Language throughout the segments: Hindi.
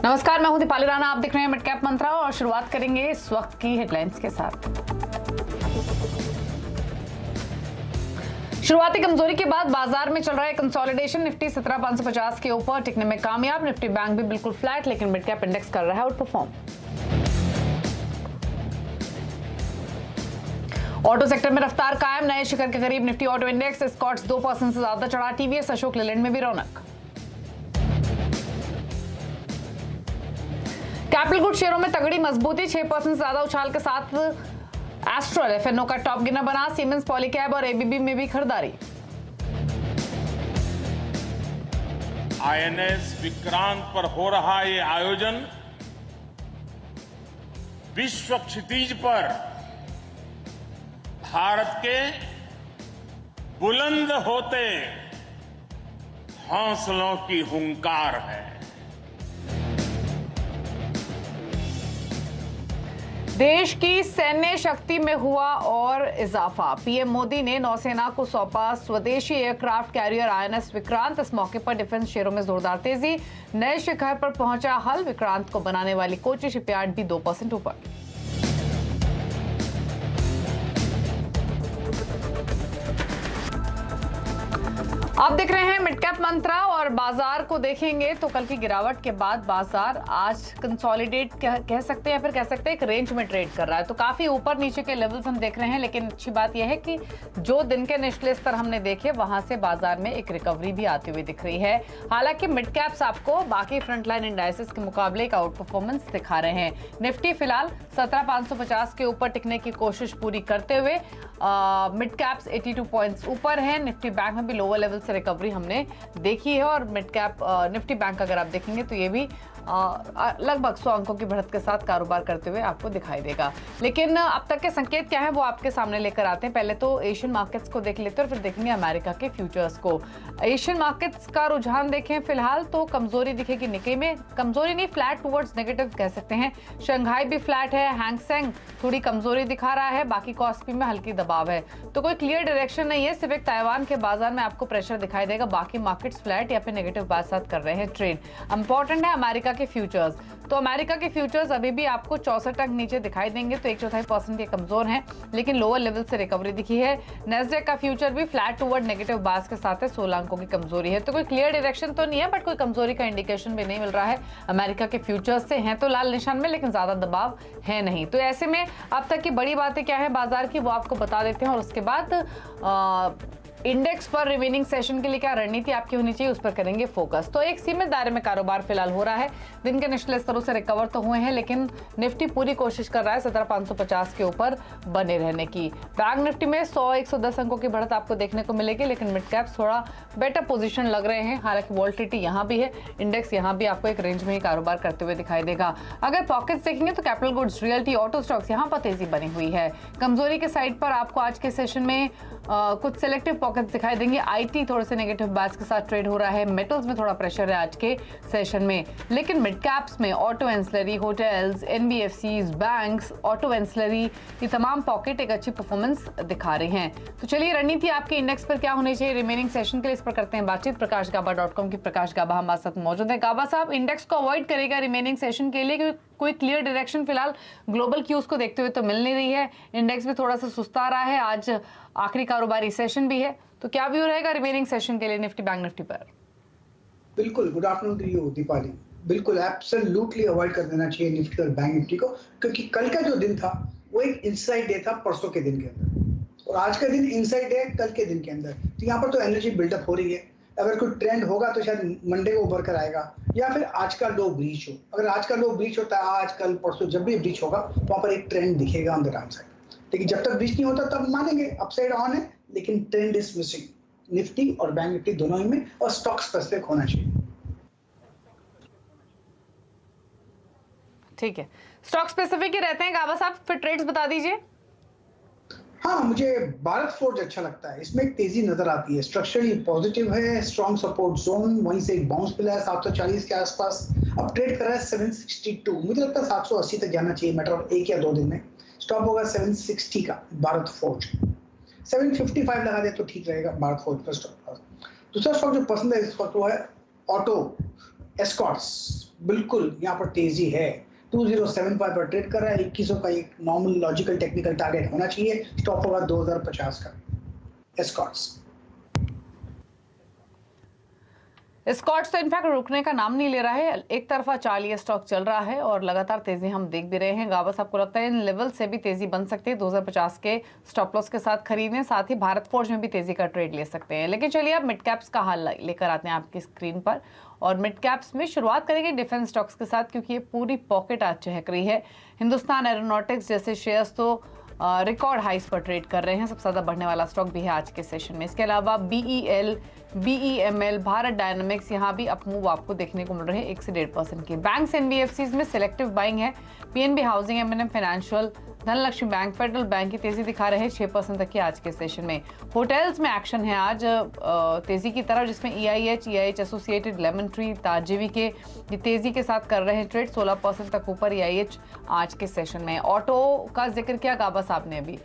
नमस्कार, मैं हूं दीपाली राणा। आप देख रहे हैं मिड कैप मंत्रा और शुरुआत करेंगे इस वक्त की हेडलाइंस के साथ। शुरुआती कमजोरी के बाद बाजार में चल रहा है कंसोलिडेशन। निफ्टी 17,550 के ऊपर टिकने में कामयाब। निफ्टी बैंक भी बिल्कुल फ्लैट, लेकिन मिड कैप इंडेक्स कर रहा है आउट परफॉर्म। ऑटो सेक्टर में रफ्तार कायम, नए शिखर के करीब निफ्टी ऑटो इंडेक्स। स्कॉट्स 2% से ज्यादा चढ़ा। टीवीएस, अशोक लेलैंड में भी रौनक। कैपिटल गुड शेयरों में तगड़ी मजबूती, 6% से ज्यादा उछाल के साथ एस्ट्रल एफएनओ का टॉप गिनर बना। सीमेंस, पॉलीकैब और एबीबी में भी खरीदारी। आईएनएस विक्रांत पर हो रहा ये आयोजन विश्व क्षितिज पर भारत के बुलंद होते हौसलों की हुंकार है। देश की सैन्य शक्ति में हुआ और इजाफा। पीएम मोदी ने नौसेना को सौंपा स्वदेशी एयरक्राफ्ट कैरियर आईएनएस विक्रांत। इस मौके पर डिफेंस शेयरों में जोरदार तेजी, नए शिखर पर पहुंचा हल। विक्रांत को बनाने वाली कोची शिपयार्ड भी 2% ऊपर। आप देख रहे हैं मिड कैप मंत्रा और बाजार को देखेंगे तो कल की गिरावट के बाद बाजार आज कंसोलिडेट कह सकते हैं, फिर कह सकते हैं एक रेंज में ट्रेड कर रहा है। तो काफी ऊपर नीचे के लेवल्स हम देख रहे हैं, लेकिन अच्छी बात यह है कि जो दिन के निचले स्तर हमने देखे वहां से बाजार में एक रिकवरी भी आती हुई दिख रही है। हालांकि मिड कैप्स आपको बाकी फ्रंटलाइन इंडाइसेस के मुकाबले एक आउट परफॉर्मेंस दिखा रहे हैं। निफ्टी फिलहाल 17,550 के ऊपर टिकने की कोशिश पूरी करते हुए मिड कैप्स 82 पॉइंट्स ऊपर है। निफ्टी बैंक में भी लोअर लेवल से रिकवरी हमने देखी है और मिड कैप निफ्टी बैंक अगर आप देखेंगे तो ये भी लगभग 100 अंकों की बढ़त के साथ कारोबार करते हुए आपको दिखाई देगा। लेकिन अब तक के संकेत क्या है वो आपके सामने लेकर आते हैं। पहले तो एशियन मार्केट्स को देख लेते हैं और फिर देखेंगे अमेरिका के फ्यूचर्स को। एशियन मार्केट्स का रुझान देखें फिलहाल तो कमजोरी दिखेगी। निक्केई में कमजोरी नहीं, फ्लैट टुवर्ड्स नेगेटिव कह सकते हैं। शंघाई भी फ्लैट है। हैंग सेंग थोड़ी कमजोरी दिखा रहा है। बाकी कॉस्पी में हल्की दबाव है। तो कोई क्लियर डायरेक्शन नहीं है, सिर्फ एक ताइवान के बाजार में आपको प्रेशर दिखाई देगा। बाकी मार्केट्स फ्लैट या फिर नेगेटिव बात कर रहे हैं ट्रेड। इंपॉर्टेंट है अमेरिका के फ्यूचर्स। तो अमेरिका के फ्यूचर्स अभी भी आपको 64 अंक नीचे दिखाई देंगे, तो 1/4% ये कमजोर हैं, लेकिन लोअर लेवल से रिकवरी दिखी है। नेस्डेक का फ्यूचर भी फ्लैट टुवर्ड नेगेटिव बास के साथ है, 16 अंकों की कमजोरी है। तो कोई क्लियर डायरेक्शन तो नहीं है, बट कोई कमजोरी का इंडिकेशन भी नहीं मिल रहा है। अमेरिका के फ्यूचर्स से हैं तो लाल निशान में, लेकिन ज्यादा दबाव है नहीं। तो ऐसे में अब तक की बड़ी बातें क्या है बाजार की वो आपको बता देते हैं और उसके बाद इंडेक्स पर रिमेनिंग सेशन के लिए क्या रणनीति आपकी होनी चाहिए उस पर करेंगे फोकस। तो एक सीमित दायरे में कारोबार फिलहाल हो रहा है। दिन के निचले स्तरों से रिकवर तो हुए हैं, लेकिन निफ्टी पूरी कोशिश कर रहा है 17,550 के ऊपर बने रहने की। बैंक निफ्टी में 100-110 अंकों की बढ़त आपको देखने को मिलेगी, लेकिन मिड कैप्स थोड़ा बेटर पोजीशन लग रहे हैं। हालांकि वॉल्टिलिटी यहाँ भी है, इंडेक्स यहाँ भी आपको एक रेंज में ही कारोबार करते हुए दिखाई देगा। अगर पॉकेट्स देखेंगे तो capital goods, realty, auto stocks यहाँ पर तेजी बनी हुई है। कमजोरी के साइड पर आपको आज के सेशन में कुछ सिलेक्टिव पॉकेट्स दिखाई देंगे। आईटी थोड़े से नेगेटिव बास के साथ ट्रेड हो रहा है। मेटल्स में थोड़ा प्रेशर है आज के सेशन में, लेकिन मिड कैप्स में auto ancillary, hotels, NBFCs, banks, auto ancillary, ये तमाम पॉकेट एक अच्छी परफॉर्मेंस दिखा रहे हैं। तो चलिए रणनीति आपके इंडेक्स पर क्या होनी चाहिए रिमेनिंग सेशन के लिए, इस पर करते हैं बातचीत। प्रकाशगाबा.com की प्रकाश गाबा हमारे साथ मौजूद है। गाबा साहब, इंडेक्स को अवॉइड करेगा रिमेनिंग सेशन के लिए क्योंकि कोई क्लियर डायरेक्शन फिलहाल ग्लोबल क्यूज को देखते हुए तो मिल नहीं रही है। इंडेक्स भी थोड़ा सा सुस्ता रहा है। आज आखिरी कारोबारी सेशन भी है, तो क्या व्यू रहेगा रिमेनिंग सेशन के लिए निफ्टी बैंक निफ्टी पर? बिल्कुल, good afternoon to you Deepali. बिल्कुल एब्सोल्युटली अवॉइड कर देना चाहिए निफ्टी और बैंक निफ्टी को, क्योंकि कल का जो दिन था वो एक इनसाइड डे था परसों के दिन के अंदर, और आज का दिन इनसाइड डे है कल के दिन के अंदर। तो यहाँ पर तो एनर्जी बिल्डअप हो रही है। अगर कोई ट्रेंड होगा तो शायद मंडे को उभर कर आएगा या फिर आज का लो ब्रीच हो। अगर आज का लो ब्रीच होता है, आज कल परसों जब भी ब्रीच होगा वहां पर एक ट्रेंड दिखेगा ऑन द डाउन साइड। लेकिन जब तक ब्रीच नहीं होता तब मानेंगे अपसाइड ऑन है, लेकिन ट्रेंड इज मिसिंग निफ्टी और बैंक निफ्टी दोनों ही में, और स्टॉक स्पेसिफिक होना चाहिए। ठीक है, स्टॉक स्पेसिफिक ही रहते हैं। गाबा साहब फिर ट्रेड्स बता दीजिए। हाँ, मुझे भारत फोर्ज अच्छा लगता है। इसमें एक तेजी नजर आती है, स्ट्रक्चरली पॉजिटिव है, स्ट्रॉन्ग सपोर्ट जोन, वहीं से एक बाउंस मिला है 740 के आसपास। अब ट्रेड कर रहा है 762। मुझे लगता है 780 तक जाना चाहिए मैटर ऑफ 1 या 2 दिन में। स्टॉप होगा 760 का भारत फोर्ज। 755 लगा दे तो ठीक रहेगा भारत फोर्ज का स्टॉप। दूसरा स्टॉक जो पसंद है इस वक्त वो है ऑटो एस्कॉर्ट्स। बिल्कुल यहाँ पर तेजी है। 2075 पर ट्रेड कर रहा है। 2100 का एक नॉर्मल लॉजिकल टेक्निकल टारगेट होना चाहिए। स्टॉप होगा 2050 का। एस्कॉर्ट्स स्कॉट्स तो इनफैक्ट रुकने का नाम नहीं ले रहा है, एक तरफा चाल ये स्टॉक चल रहा है और लगातार तेजी हम देख भी रहे हैं। गावस, आपको लगता है इन लेवल से भी तेजी बन सकती है? 2050 के स्टॉप लॉस के साथ खरीदें, साथ ही भारत फोर्ज में भी तेजी का ट्रेड ले सकते हैं। लेकिन चलिए अब मिड कैप्स का हाल लेकर आते हैं आपकी स्क्रीन पर, और मिड कैप्स में शुरुआत करेंगे डिफेंस स्टॉक्स के साथ, क्योंकि ये पूरी पॉकेट आज चहक रही है। हिंदुस्तान एरोनॉटिक्स जैसे शेयर्स तो रिकॉर्ड हाइस पर ट्रेड कर रहे हैं, सबसे ज्यादा बढ़ने वाला स्टॉक भी है आज के सेशन में। इसके अलावा BEL, BEML, भारत डायनामिक्स, यहाँ भी अप मूव आपको देखने को मिल रहे हैं 1 से 1.5% की। बैंक्स NBFCs में सिलेक्टिव बाइंग है। PNB housing, M&M financial, Dhanlaxmi bank, federal bank की तेजी दिखा रहे हैं 6% तक की आज के सेशन में। होटल्स में एक्शन है आज तेजी की तरफ, जिसमें EIH एसोसिएटेड, लेमन ट्री, ताजीवी के ये तेजी के साथ कर रहे हैं ट्रेड 16% तक ऊपर EIH आज के सेशन में। ऑटो का जिक्र किया गाबा साहब ने अभी,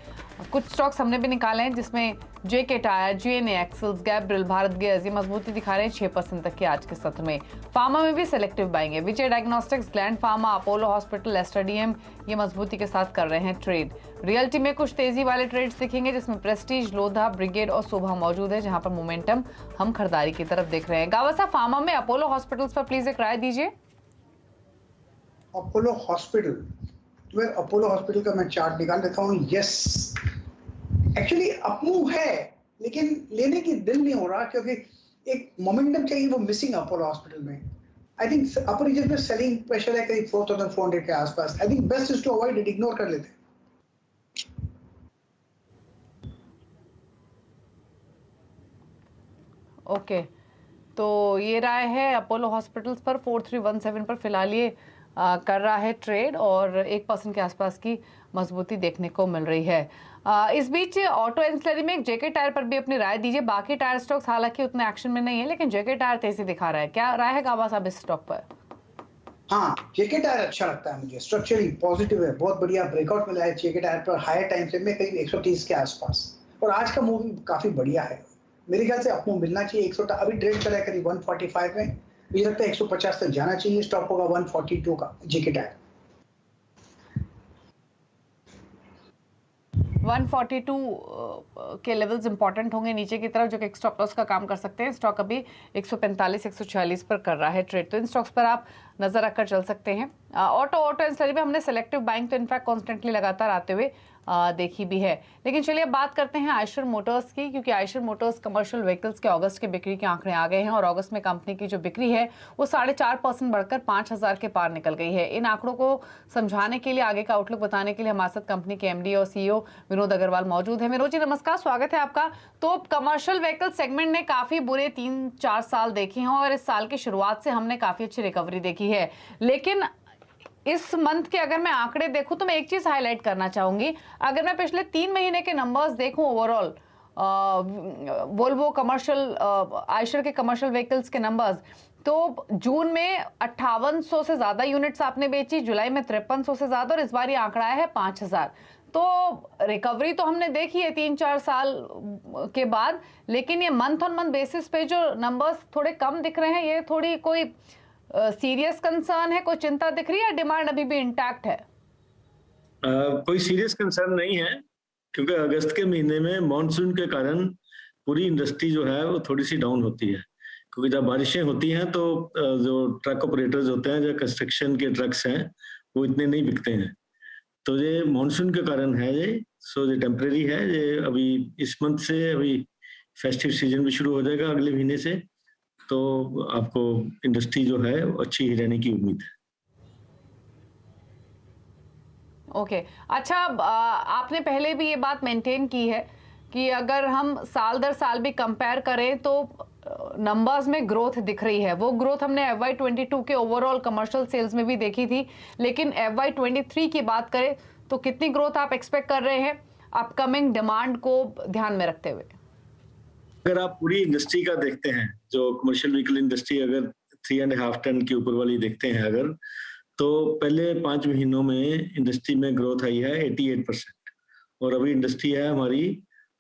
कुछ स्टॉक्स हमने भी निकाले हैं जिसमें JK tyre, GNA axles, Gabriel, Bharat gas ये मजबूती दिखा रहे हैं 6% तक के आज के सत्र में। फार्मा में भी सिलेक्टिव बाइंग है। विजय डायग्नोस्टिक्स, ग्लैंड फार्मा, अपोलो हॉस्पिटल, एस्टर DM ये मजबूती के साथ कर रहे हैं ट्रेड। रियल्टी में कुछ तेजी वाले ट्रेड्स दिखेंगे, जिसमें प्रेस्टीज, लोधा, ब्रिगेड और शोभा मौजूद है, जहां पर मोमेंटम हम खरीदारी की तरफ देख रहे हैं। गावसा, फार्मा में अपोलो हॉस्पिटल्स पर प्लीज एक राय दीजिए। अपोलो हॉस्पिटल, अपोलो हॉस्पिटल का मैं चार्ट निकाल देता हूँ। यस, एक्चुअली अपमूव है, लेकिन लेने की दिल नहीं हो रहा, क्योंकि एक मोमेंटम चाहिए, वो मिसिंग अपोलो हॉस्पिटल में। आई थिंक अपर रीजन में सेलिंग प्रेशर है करीब 4400 के आसपास। I think best is to avoid it, ignore कर लेते हैं। ओके, तो ये राय है अपोलो हॉस्पिटल्स पर। 4317 पर फिलहाल ये कर रहा है ट्रेड और 1% के आसपास की मजबूती देखने को मिल रही है। इस बीच ऑटो एंसिलरी में JK टायर पर भी अपनी राय दीजिए। बाकी टायर स्टॉक्स हालांकि उतने एक्शन में नहीं है, लेकिन JK टायर तेजी दिखा रहा है, क्या राय है गाबा साहब इस स्टॉक पर? हाँ, JK टायर अच्छा लगता है मुझे, स्ट्रक्चरली पॉजिटिव है, बहुत बढ़िया ब्रेकआउट मिला है JK टायर पर हायर टाइम फ्रेम में करीब 130 के आसपास, और आज का मूव काफी बढ़िया है। मेरे ख्याल से आपको मिलना चाहिए 100, अभी ट्रेड चला है करीब 145 में, मुझे लगता है 150 तक जाना चाहिए। स्टॉप होगा 142 का JK टायर। 142 के लेवल्स इंपॉर्टेंट होंगे नीचे की तरफ, जो कि एक स्टॉप लॉस का काम कर सकते हैं। स्टॉक अभी 145-146 पर कर रहा है ट्रेड, तो इन स्टॉक्स पर आप नजर रखकर चल सकते हैं। ऑटो एंसिलरी में हमने सेलेक्टिव बाइंग तो इनफैक्ट कॉन्स्टेंटली लगातार आते हुए देखी भी है। लेकिन चलिए अब बात करते हैं आयशर मोटर्स की, क्योंकि आयशर मोटर्स कमर्शियल व्हीकल्स के अगस्त के बिक्री के आंकड़े आ गए हैं और अगस्त में कंपनी की जो बिक्री है वो 4.5% बढ़कर 5000 के पार निकल गई है। इन आंकड़ों को समझाने के लिए, आगे का आउटलुक बताने के लिए हमारे साथ कंपनी के MD और CEO विनोद अग्रवाल मौजूद है। विनोद जी नमस्कार, स्वागत है आपका। तो कमर्शियल व्हीकल सेगमेंट ने काफी बुरे 3-4 साल देखे हैं और इस साल की शुरुआत से हमने काफी अच्छी रिकवरी देखी है, लेकिन इस मंथ के अगर मैं आंकड़े देखूं तो मैं एक चीज हाईलाइट करना चाहूंगी। अगर मैं पिछले 3 महीने के नंबर्स देखूं ओवरऑल, वोल्वो कमर्शियल, आयशर के कमर्शियल व्हीकल्स के नंबर्स, तो जून में 5800 से ज्यादा यूनिट्स आपने बेची, जुलाई में 5300 से ज्यादा, और इस बार ये आंकड़ा आया है 5000। तो रिकवरी तो हमने देखी है 3-4 साल के बाद, लेकिन ये मंथ ऑन मंथ बेसिस पे जो नंबर्स थोड़े कम दिख रहे हैं, ये थोड़ी कोई सीरियस कंसर्न है, कोई चिंता दिख रही है, डिमांड अभी भी इंटैक्ट है? कोई सीरियस कंसर्न नहीं है, क्योंकि अगस्त के महीने में मॉनसून के कारण पूरी इंडस्ट्री जो है वो थोड़ी सी डाउन होती है, क्योंकि जब बारिशें होती हैं तो जो ट्रक ऑपरेटर्स होते हैं, जो कंस्ट्रक्शन के ट्रक्स हैं, वो इतने नहीं बिकते हैं। तो ये मॉनसून के कारण है, ये टेम्परेरी है। ये अभी इस मंथ से अभी फेस्टिव सीजन भी शुरू हो जाएगा अगले महीने से, तो आपको इंडस्ट्री जो है अच्छी ही रहने की उम्मीद है। ओके, अच्छा, आपने पहले भी ये बात मेंटेन की है कि अगर हम साल दर साल भी कंपेयर करें तो नंबर्स में ग्रोथ दिख रही है। वो ग्रोथ हमने FY22 के ओवरऑल कमर्शियल सेल्स में भी देखी थी, लेकिन FY23 की बात करें तो कितनी ग्रोथ आप एक्सपेक्ट कर रहे हैं अपकमिंग डिमांड को ध्यान में रखते हुए? अगर आप पूरी इंडस्ट्री का देखते हैं, जो कमर्शियल व्हीकल इंडस्ट्री अगर 3.5 टन के ऊपर वाली देखते हैं अगर, तो पहले 5 महीनों में इंडस्ट्री में ग्रोथ आई है 88%, और अभी इंडस्ट्री है हमारी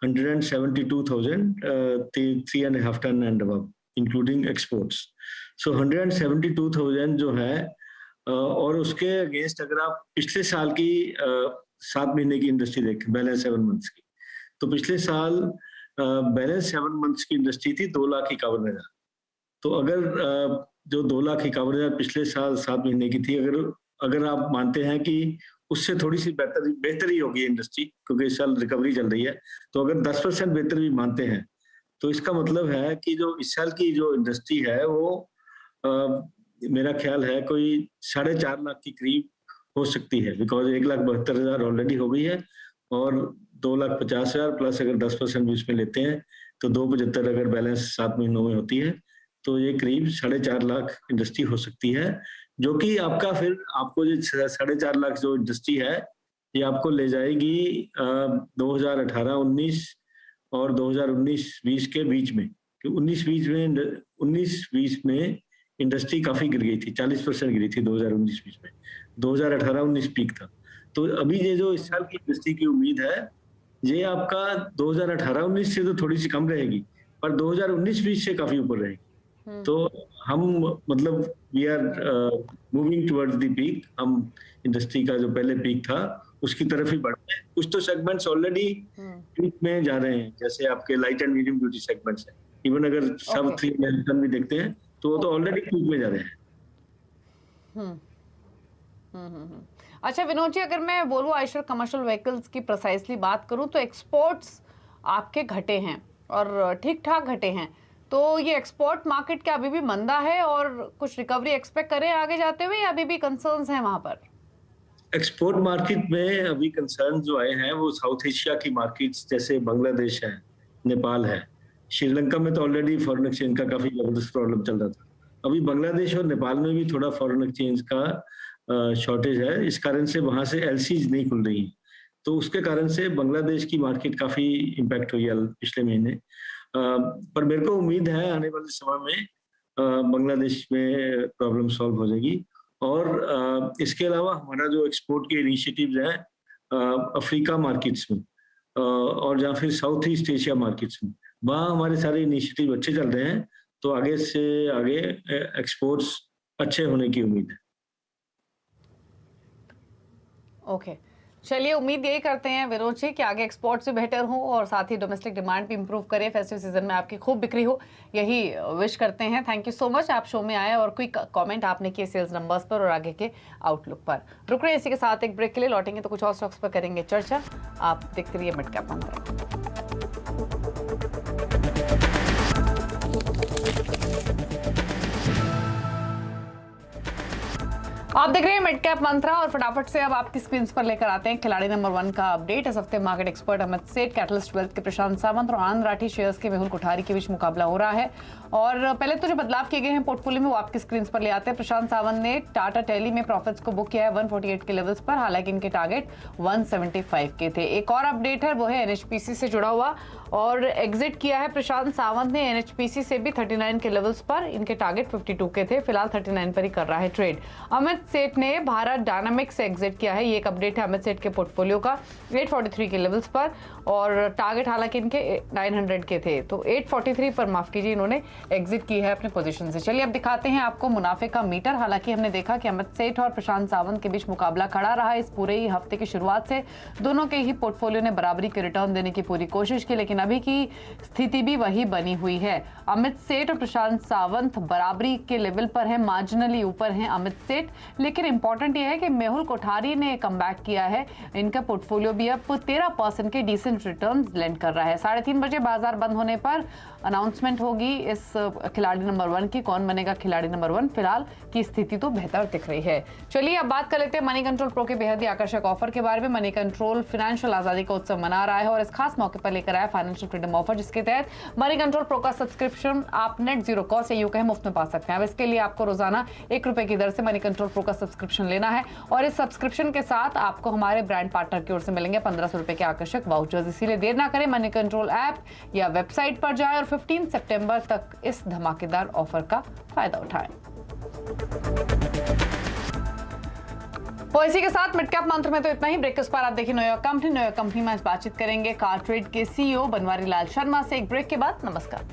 172,000 3.5 tonne and above including exports. So 172,000 जो है, और उसके अगेंस्ट अगर आप पिछले साल की 7 महीने की इंडस्ट्री देखें, बैलेंस 7 मंथ्स की, तो पिछले साल बैलेंस 7 मंथ्स की इंडस्ट्री थी 2,51,000। तो अगर जो 2,51,000 पिछले साल 7 महीने की थी, अगर आप मानते हैं कि उससे थोड़ी सी बेहतरी होगी इंडस्ट्री, क्योंकि इस साल रिकवरी चल रही है, तो अगर 10% बेहतर भी मानते हैं, तो इसका मतलब है कि जो इस साल की जो इंडस्ट्री है वो मेरा ख्याल है कोई 4.5 लाख के करीब हो सकती है, बिकॉज 1,72,000 ऑलरेडी हो गई है, और 2,50,000 प्लस अगर 10% भी इसमें लेते हैं तो 2,75 अगर बैलेंस 7 महीनों में होती है, तो ये करीब 4.5 लाख इंडस्ट्री हो सकती है, जो कि आपका फिर आपको जो 4.5 लाख जो इंडस्ट्री है, ये आपको ले जाएगी 2018-19 और 2019-20 के बीच में। 19-20 में इंडस्ट्री काफी गिर गई थी, 40% गिरी थी 2019-20 में। 2018-19 पीक था। तो अभी ये जो इस साल की इंडस्ट्री की उम्मीद है, ये आपका 2018-19 से तो थोड़ी सी कम रहेगी, पर 2019-20 से काफी ऊपर रहेगी। तो हम मतलब we are moving towards the peak. हम इंडस्ट्री का जो पहले पीक था उसकी तरफ ही बढ़ रहे हैं। कुछ तो सेगमेंट्स ऑलरेडी पीक में जा रहे हैं, जैसे आपके light and medium duty segments हैं। इवन अगर सब 3 अमेरिकन भी देखते हैं तो वो तो ऑलरेडी पीक में जा रहे हैं। अच्छा विनोद जी, अगर मैं बोलूँ आयशर कमर्शियल व्हीकल्स की प्रिसाइसली बात करूं तो एक्सपोर्ट्स आपके घटे हैं और ठीक ठाक घटे हैं, तो ये एक्सपोर्ट मार्केट क्या अभी भी मंदा है और कुछ रिकवरी एक्सपेक्ट करें आगे जाते हुए, या अभी भी कंसर्न्स हैं वहां पर? एक्सपोर्ट मार्केट में अभी कंसर्न जो आए हैं वो साउथ एशिया की मार्केट्स, जैसे बांग्लादेश है, नेपाल है, श्रीलंका में तो ऑलरेडी फॉरेन एक्सचेंज का काफी जबरदस्त प्रॉब्लम चल रहा था। अभी बांग्लादेश और नेपाल में भी थोड़ा फॉरेन एक्सचेंज का शॉर्टेज है, इस कारण से वहां से एलसीज नहीं खुल रही, तो उसके कारण से बांग्लादेश की मार्केट काफी इम्पैक्ट हुई है पिछले महीने। पर मेरे को उम्मीद है आने वाले समय में बांग्लादेश में प्रॉब्लम सॉल्व हो जाएगी। और इसके अलावा हमारा जो एक्सपोर्ट के इनिशिएटिव्स हैं अफ्रीका मार्केट्स में और या फिर साउथ ईस्ट एशिया मार्केट्स में, वहाँ हमारे सारे इनिशिएटिव अच्छे चल रहे हैं, तो आगे से आगे एक्सपोर्ट्स अच्छे होने की उम्मीद है। ओके, चलिए उम्मीद यही करते हैं विनोद जी कि आगे एक्सपोर्ट से बेहतर हो और साथ ही डोमेस्टिक डिमांड भी इंप्रूव करे, फेस्टिव सीजन में आपकी खूब बिक्री हो, यही विश करते हैं। थैंक यू सो मच, आप शो में आए और क्विक कमेंट आपने किए सेल्स नंबर्स पर और आगे के आउटलुक पर। रुक रहे इसी के साथ एक ब्रेक के लिए, लौटेंगे तो कुछ और स्टॉक्स पर करेंगे चर्चा। आप देखते रहिए मिड कैप मंत्रा। आप देख रहे हैं मिड कैप मंत्रा और फटाफट से अब आपकी स्क्रीन पर लेकर आते हैं खिलाड़ी नंबर 1 का अपडेट। इस हफ्ते मार्केट एक्सपर्ट अमित सेठ, कैटलिस्ट वेल्थ के प्रशांत सावंत और आनंद राठी शेयर्स के मेहुल कोठारी के बीच मुकाबला हो रहा है। और पहले तो जो बदलाव किए गए हैं पोर्टफोलियो में वो आपकी स्क्रीन पर ले आते हैं। प्रशांत सावंत ने टाटा टेली में प्रॉफिट्स को बुक किया है 148 के लेवल्स पर, हालांकि इनके टारगेट 175 के थे। एक और अपडेट है वो है एनएचपीसी से जुड़ा हुआ, और एग्जिट किया है प्रशांत सावंत ने एनएचपीसी से भी 39 के लेवल्स पर, इनके टारगेट 52 के थे, फिलहाल 39 पर ही कर रहा है ट्रेड। अमित सेठ ने भारत डायनामिक्स से एग्जिट किया है, ये एक अपडेट है अमित सेठ के पोर्टफोलियो का 843 के लेवल्स पर, और टारगेट हालांकि इनके 900 के थे, तो 843 पर माफ कीजिए इन्होंने एग्जिट की है अपने पोजीशन से। चलिए अब दिखाते हैं आपको मुनाफे का मीटर। हालांकि हमने देखा कि अमित सेठ और प्रशांत सावंत के बीच मुकाबला खड़ा रहा इस पूरे ही हफ्ते की शुरुआत से। दोनों के ही पोर्टफोलियो ने बराबरी के रिटर्न देने की पूरी कोशिश की, लेकिन अभी की स्थिति भी वही बनी हुई है। अमित सेठ और प्रशांत सावंत बराबरी के लेवल पर हैं, मार्जिनली ऊपर हैं अमित सेठ, लेकिन इंपॉर्टेंट यह है कि मेहुल कोठारी ने कमबैक किया है, इनका पोर्टफोलियो भी अब 13% के डिसेंट रिटर्न्स लैंड कर रहा है। 3:30 बजे बाजार बंद होने पर अनाउंसमेंट होगी इस खिलाड़ी नंबर 1 की, कौन बनेगा खिलाड़ी नंबर 1। फिलहाल की स्थिति तो बेहतर दिख रही है। चलिए अब बात कर लेते हैं मनी कंट्रोल प्रो के बेहद ही आकर्षक ऑफर के बारे में। मनी कंट्रोल फाइनेंशियल आजादी का उत्सव मना रहा है और इस खास मौके पर लेकर आया फाइनेंशियल फ्रीडम ऑफर, जिसके तहत मनी कंट्रोल प्रो का सब्सक्रिप्शन आप नेट जीरो कॉस्ट से यूं कहें मुफ्त में पा सकते हैं। अब इसके लिए आपको रोजाना 1 रुपए की दर से मनी कंट्रोल प्रो का सब्सक्रिप्शन लेना है, और इस सब्सक्रिप्शन के साथ आपको हमारे ब्रांड पार्टनर की ओर से मिलेंगे 1500 रुपए के आकर्षक वाउचर्स। इसीलिए देर ना करें, मनी कंट्रोल ऐप या वेबसाइट पर जाएं और 15 सितंबर तक इस धमाकेदार ऑफर का फायदा उठाएं। तो इसी के साथ मिड कैप मंत्र में तो इतना ही। ब्रेक के बाद आप देखिए न्यूयॉर्क कंपनी में आज बातचीत करेंगे कार ट्रेड के सीईओ बनवारी लाल शर्मा से। एक ब्रेक के बाद नमस्कार।